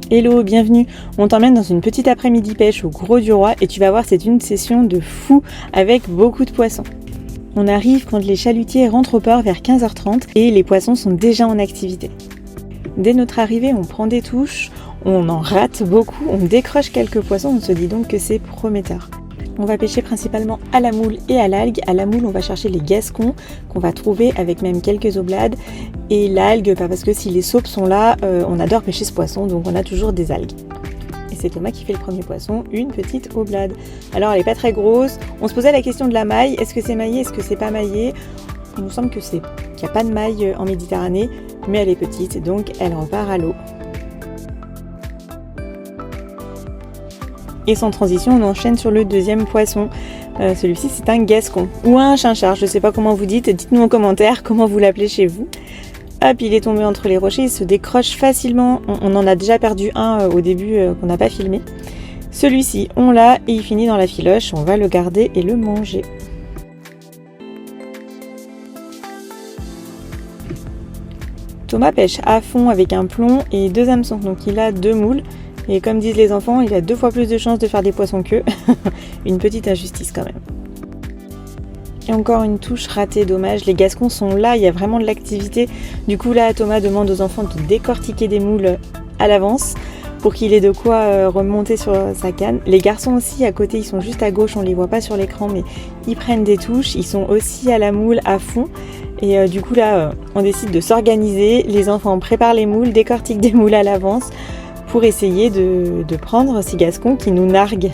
Hello, bienvenue. On t'emmène dans une petite après-midi pêche au Gros du Roi et tu vas voir, c'est une session de fou avec beaucoup de poissons. On arrive quand les chalutiers rentrent au port vers 15h30 et les poissons sont déjà en activité. Dès notre arrivée, on prend des touches, on en rate beaucoup, on décroche quelques poissons, on se dit donc que c'est prometteur. On va pêcher principalement à la moule et à l'algue. À la moule, on va chercher les gascons qu'on va trouver avec même quelques oblades. Et l'algue, parce que si les saupes sont là, on adore pêcher ce poisson, donc on a toujours des algues. Et c'est Thomas qui fait le premier poisson, une petite oblade. Alors elle n'est pas très grosse. On se posait la question de la maille. Est-ce que c'est maillé, est-ce que c'est pas maillé? Il nous semble qu'il n'y a pas de maille en Méditerranée, mais elle est petite, donc elle repart à l'eau. Et sans transition, on enchaîne sur le deuxième poisson. Celui-ci, c'est un gascon ou un chinchard. Je ne sais pas comment vous dites. Dites-nous en commentaire comment vous l'appelez chez vous. Hop, il est tombé entre les rochers. Il se décroche facilement. On en a déjà perdu un au début qu'on n'a pas filmé. Celui-ci, on l'a et il finit dans la filoche. On va le garder et le manger. Thomas pêche à fond avec un plomb et 2 hameçons. Donc il a 2 moules. Et comme disent les enfants, il a 2 fois plus de chances de faire des poissons qu'eux. Une petite injustice quand même. Et encore une touche ratée, dommage. Les gascons sont là, il y a vraiment de l'activité. Du coup là, Thomas demande aux enfants de décortiquer des moules à l'avance pour qu'il ait de quoi remonter sur sa canne. Les garçons aussi à côté, ils sont juste à gauche, on les voit pas sur l'écran, mais ils prennent des touches. Ils sont aussi à la moule à fond. Et du coup là, on décide de s'organiser. Les enfants préparent les moules, décortiquent des moules à l'avance pour essayer de prendre ces gascons qui nous narguent.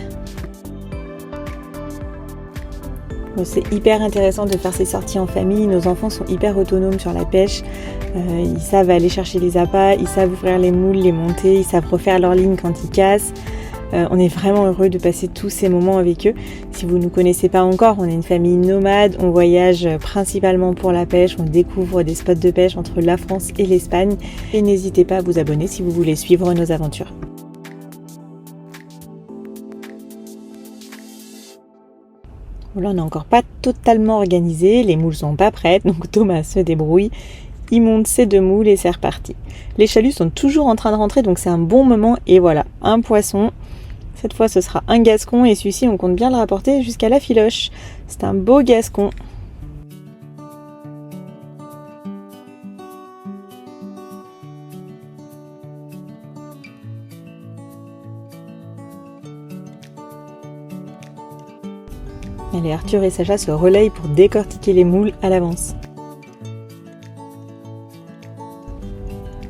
Bon, c'est hyper intéressant de faire ces sorties en famille. Nos enfants sont hyper autonomes sur la pêche. Ils savent aller chercher les appâts, ils savent ouvrir les moules, les monter, ils savent refaire leur ligne quand ils cassent. On est vraiment heureux de passer tous ces moments avec eux. Si vous ne nous connaissez pas encore, on est une famille nomade, on voyage principalement pour la pêche, on découvre des spots de pêche entre la France et l'Espagne. Et n'hésitez pas à vous abonner si vous voulez suivre nos aventures. Là, on n'est encore pas totalement organisé, les moules sont pas prêtes, donc Thomas se débrouille. Il monte ses 2 moules et c'est reparti. Les chaluts sont toujours en train de rentrer, donc c'est un bon moment. Et voilà, un poisson. Cette fois, ce sera un gascon et celui-ci, on compte bien le rapporter jusqu'à la filoche. C'est un beau gascon. Allez, Arthur et Sacha se relayent pour décortiquer les moules à l'avance.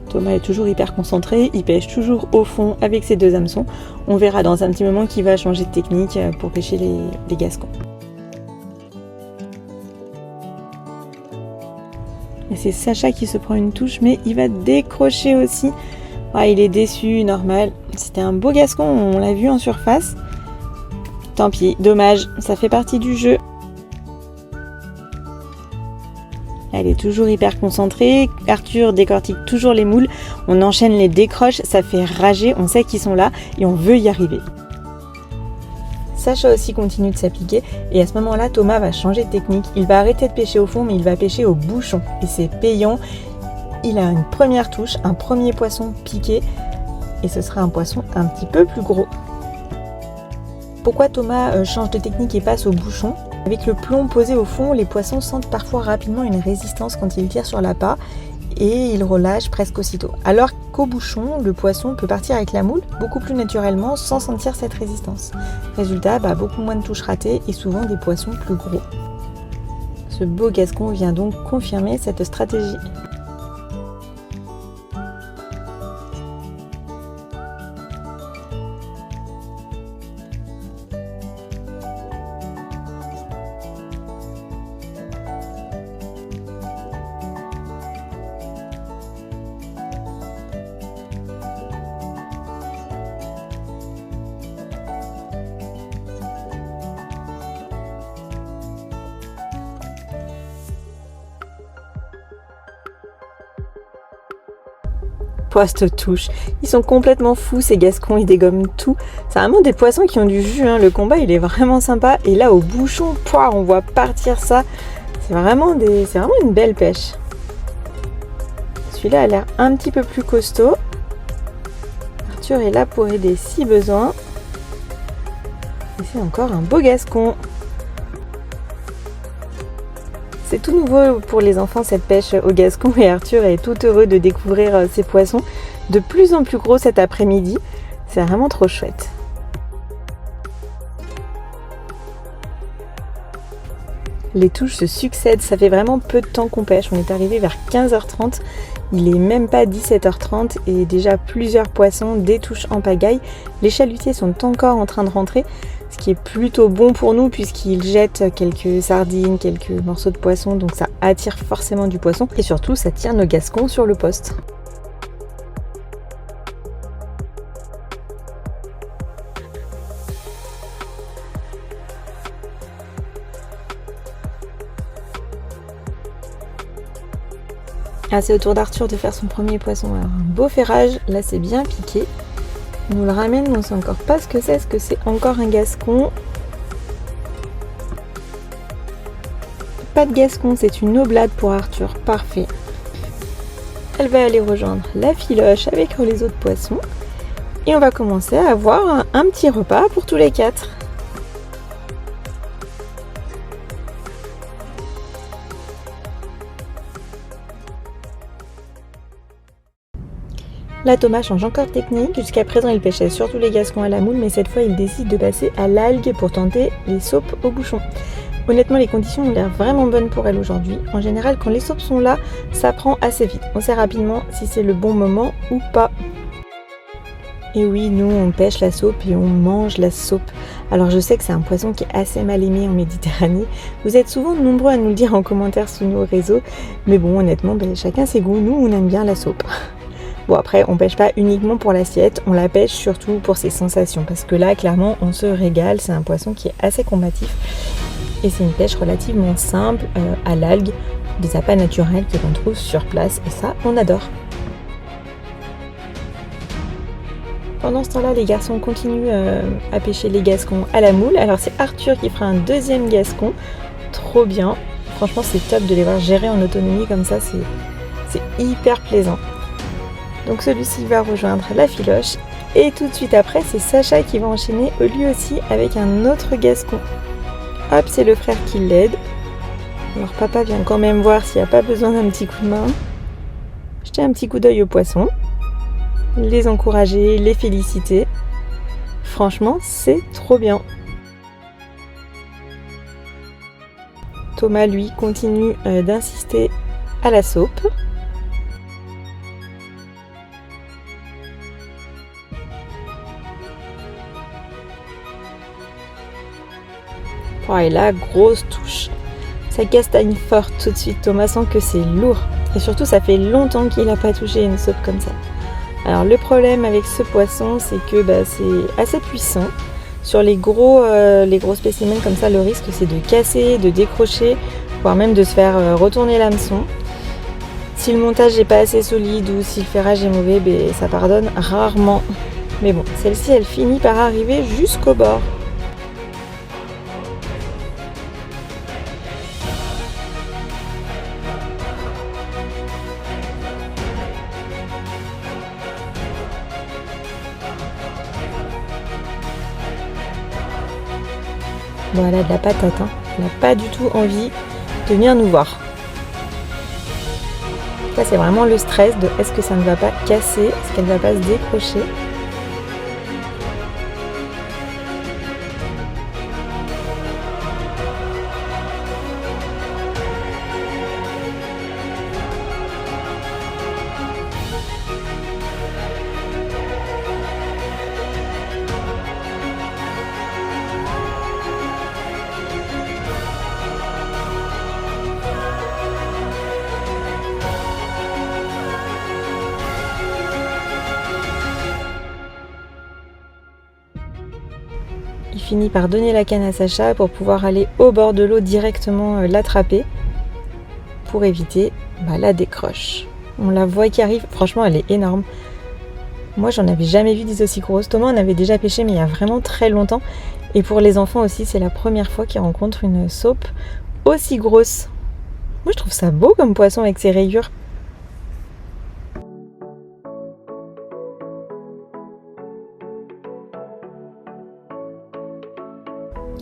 Thomas est toujours hyper concentré, il pêche toujours au fond avec ses 2 hameçons. On verra dans un petit moment qu'il va changer de technique pour pêcher les gascons. Et c'est Sacha qui se prend une touche, mais il va décrocher aussi. Ah, il est déçu, normal. C'était un beau gascon, on l'a vu en surface. Tant pis, dommage, ça fait partie du jeu. Elle est toujours hyper concentrée. Arthur décortique toujours les moules. On enchaîne les décroches, ça fait rager. On sait qu'ils sont là et on veut y arriver. Sacha aussi continue de s'appliquer. Et à ce moment-là, Thomas va changer de technique. Il va arrêter de pêcher au fond, mais il va pêcher au bouchon. Et c'est payant. Il a une première touche, un premier poisson piqué. Et ce sera un poisson un petit peu plus gros. Pourquoi Thomas change de technique et passe au bouchon? Avec le plomb posé au fond, les poissons sentent parfois rapidement une résistance quand ils tirent sur l'appât et ils relâchent presque aussitôt. Alors qu'au bouchon, le poisson peut partir avec la moule beaucoup plus naturellement sans sentir cette résistance. Résultat, beaucoup moins de touches ratées et souvent des poissons plus gros. Ce beau gascon vient donc confirmer cette stratégie. Post-touche. Ils sont complètement fous ces gascons, ils dégomment tout. C'est vraiment des poissons qui ont du jus, hein. Le combat il est vraiment sympa. Et là au bouchon, on voit partir ça. C'est vraiment une belle pêche. Celui-là a l'air un petit peu plus costaud. Arthur est là pour aider si besoin. Et c'est encore un beau gascon. C'est tout nouveau pour les enfants cette pêche au gascon et Arthur est tout heureux de découvrir ces poissons de plus en plus gros cet après-midi. C'est vraiment trop chouette. Les touches se succèdent, ça fait vraiment peu de temps qu'on pêche. On est arrivé vers 15h30, il est même pas 17h30 et déjà plusieurs poissons, des touches en pagaille. Les chalutiers sont encore en train de rentrer, ce qui est plutôt bon pour nous puisqu'ils jettent quelques sardines, quelques morceaux de poisson, donc ça attire forcément du poisson et surtout ça tire nos gascons sur le poste. Ah, c'est au tour d'Arthur de faire son premier poisson. Alors, un beau ferrage, là c'est bien piqué. On nous le ramène, mais on sait encore pas ce que c'est. Est-ce que c'est encore un gascon? Pas de gascon, c'est une oblade pour Arthur. Parfait. Elle va aller rejoindre la filoche avec les autres poissons. Et on va commencer à avoir un petit repas pour tous les 4. Là, Thomas change encore de technique. Jusqu'à présent, il pêchait surtout les gascons à la moule, mais cette fois, il décide de passer à l'algue pour tenter les saupes au bouchon. Honnêtement, les conditions ont l'air vraiment bonnes pour elle aujourd'hui. En général, quand les saupes sont là, ça prend assez vite. On sait rapidement si c'est le bon moment ou pas. Et oui, nous, on pêche la saupe et on mange la saupe. Alors, je sais que c'est un poisson qui est assez mal aimé en Méditerranée. Vous êtes souvent nombreux à nous le dire en commentaire sur nos réseaux. Mais bon, honnêtement, chacun ses goûts. Nous, on aime bien la saupe. Bon, après, on pêche pas uniquement pour l'assiette, on la pêche surtout pour ses sensations. Parce que là, clairement, on se régale. C'est un poisson qui est assez combatif. Et c'est une pêche relativement simple à l'algue, des appâts naturels que l'on trouve sur place. Et ça, on adore. Pendant ce temps-là, les garçons continuent à pêcher les gascons à la moule. Alors, c'est Arthur qui fera un deuxième gascon. Trop bien. Franchement, c'est top de les voir gérer en autonomie comme ça. C'est hyper plaisant. Donc celui-ci va rejoindre la filoche et tout de suite après c'est Sacha qui va enchaîner lui aussi avec un autre gascon. Hop, c'est le frère qui l'aide. Alors papa vient quand même voir s'il n'y a pas besoin d'un petit coup de main. Jeter un petit coup d'œil aux poissons, les encourager, les féliciter. Franchement, c'est trop bien. Thomas lui continue d'insister à la saupe. Oh, et là, grosse touche. Ça castagne fort tout de suite. Thomas sent que c'est lourd. Et surtout, ça fait longtemps qu'il n'a pas touché une saupe comme ça. Alors, le problème avec ce poisson, c'est que c'est assez puissant. Sur les gros spécimens comme ça, le risque, c'est de casser, de décrocher, voire même de se faire retourner l'hameçon. Si le montage n'est pas assez solide ou si le ferrage est mauvais, ça pardonne rarement. Mais bon, celle-ci, elle finit par arriver jusqu'au bord. Bon, elle a de la patate, hein. Elle n'a pas du tout envie de venir nous voir. Là, c'est vraiment le stress de est-ce que ça ne va pas casser, est-ce qu'elle ne va pas se décrocher. Il finit par donner la canne à Sacha pour pouvoir aller au bord de l'eau directement l'attraper pour éviter la décroche. On la voit qui arrive, franchement elle est énorme. Moi j'en avais jamais vu des aussi grosses. Thomas en avait déjà pêché mais il y a vraiment très longtemps. Et pour les enfants aussi c'est la première fois qu'ils rencontrent une saupe aussi grosse. Moi je trouve ça beau comme poisson avec ses rayures.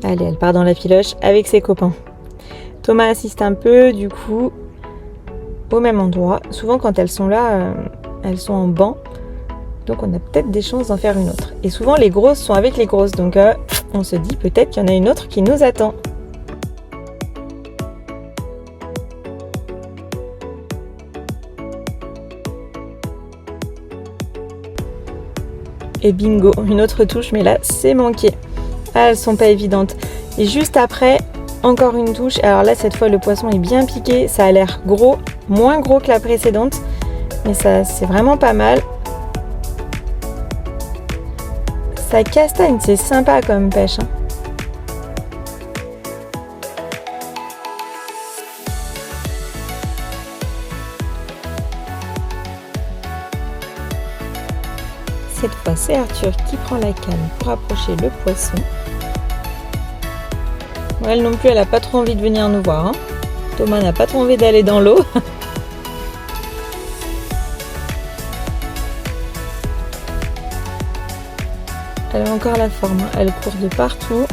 Allez, elle part dans la filoche avec ses copains. Thomas assiste un peu, du coup, au même endroit. Souvent, quand elles sont là, elles sont en banc. Donc, on a peut-être des chances d'en faire une autre. Et souvent, les grosses sont avec les grosses. Donc, on se dit peut-être qu'il y en a une autre qui nous attend. Et bingo, une autre touche, mais là, c'est manqué. Ah, elles sont pas évidentes. Et juste après, encore une touche. Alors là, cette fois, le poisson est bien piqué. Ça a l'air gros, moins gros que la précédente. Mais ça, c'est vraiment pas mal. Ça castagne, c'est sympa comme pêche. Hein. Cette fois, c'est Arthur qui prend la canne pour approcher le poisson. Bon, elle non plus, elle n'a pas trop envie de venir nous voir. Hein. Thomas n'a pas trop envie d'aller dans l'eau. Elle a encore la forme, hein. Elle court de partout.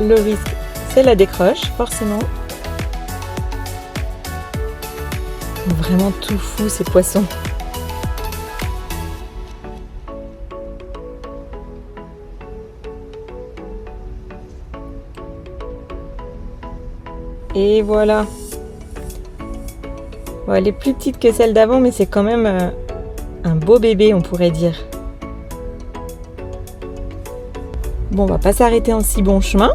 Le risque, c'est la décroche, forcément. Ils sont vraiment tout fous, ces poissons. Et voilà. Bon, elle est plus petite que celle d'avant, mais c'est quand même un beau bébé, on pourrait dire. Bon, on va pas s'arrêter en si bon chemin.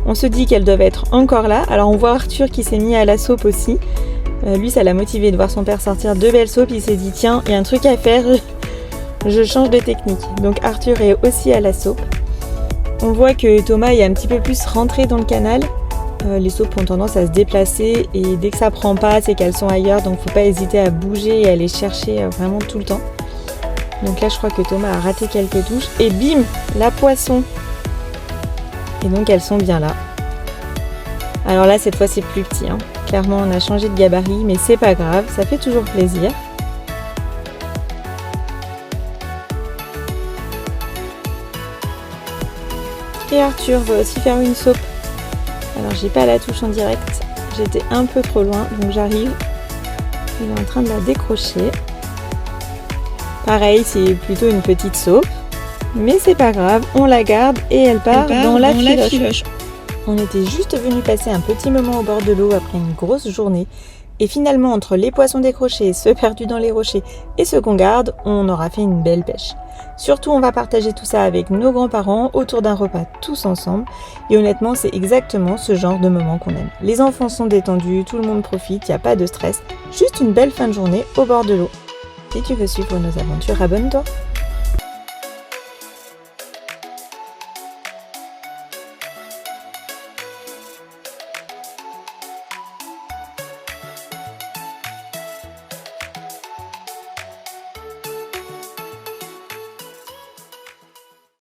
On se dit qu'elles doivent être encore là. Alors on voit Arthur qui s'est mis à la saupe aussi. Lui, ça l'a motivé de voir son père sortir deux belles saupes. Il s'est dit, tiens, il y a un truc à faire, je change de technique. Donc Arthur est aussi à la saupe. On voit que Thomas est un petit peu plus rentré dans le canal. Les saupes ont tendance à se déplacer et dès que ça prend pas, c'est qu'elles sont ailleurs. Donc faut pas hésiter à bouger et à les chercher vraiment tout le temps. Donc là, je crois que Thomas a raté quelques touches. Et bim, la poisson. Et donc elles sont bien là. Alors là, cette fois, c'est plus petit. Hein. Clairement, on a changé de gabarit, mais c'est pas grave, ça fait toujours plaisir. Et Arthur va aussi faire une saupe. Alors, j'ai pas la touche en direct, j'étais un peu trop loin, donc j'arrive. Il est en train de la décrocher. Pareil, c'est plutôt une petite saupe, mais c'est pas grave, on la garde et elle part dans la filoche. On était juste venu passer un petit moment au bord de l'eau après une grosse journée. Et finalement, entre les poissons décrochés, ceux perdus dans les rochers et ceux qu'on garde, on aura fait une belle pêche. Surtout, on va partager tout ça avec nos grands-parents autour d'un repas tous ensemble. Et honnêtement, c'est exactement ce genre de moment qu'on aime. Les enfants sont détendus, tout le monde profite, il n'y a pas de stress. Juste une belle fin de journée au bord de l'eau. Si tu veux suivre nos aventures, abonne-toi.